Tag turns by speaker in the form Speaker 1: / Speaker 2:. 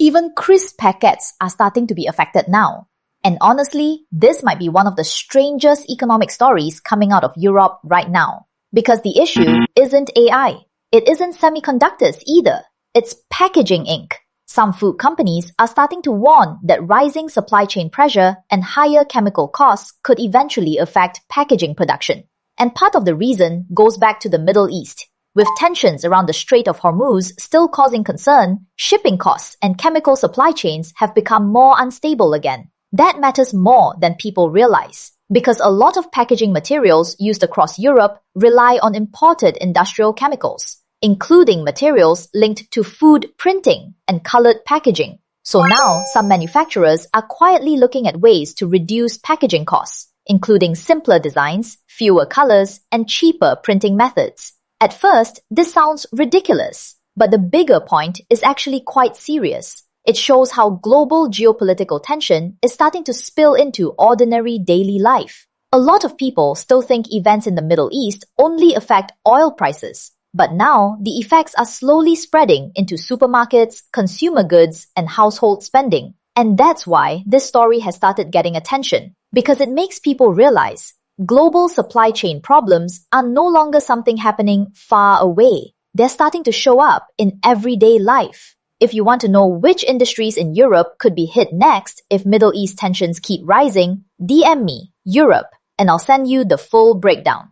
Speaker 1: Even crisp packets are starting to be affected now. And honestly, this might be one of the strangest economic stories coming out of Europe right now. Because the issue isn't AI. It isn't semiconductors either. It's packaging ink. Some food companies are starting to warn that rising supply chain pressure and higher chemical costs could eventually affect packaging production. And part of the reason goes back to the Middle East. With tensions around the Strait of Hormuz still causing concern, shipping costs and chemical supply chains have become more unstable again. That matters more than people realize, because a lot of packaging materials used across Europe rely on imported industrial chemicals, including materials linked to food printing and colored packaging. So now, some manufacturers are quietly looking at ways to reduce packaging costs, including simpler designs, fewer colors, and cheaper printing methods. At first, this sounds ridiculous, but the bigger point is actually quite serious. It shows how global geopolitical tension is starting to spill into ordinary daily life. A lot of people still think events in the Middle East only affect oil prices, but now the effects are slowly spreading into supermarkets, consumer goods, and household spending. And that's why this story has started getting attention, because it makes people realize global supply chain problems are no longer something happening far away. They're starting to show up in everyday life. If you want to know which industries in Europe could be hit next if Middle East tensions keep rising, DM me, Europe, and I'll send you the full breakdown.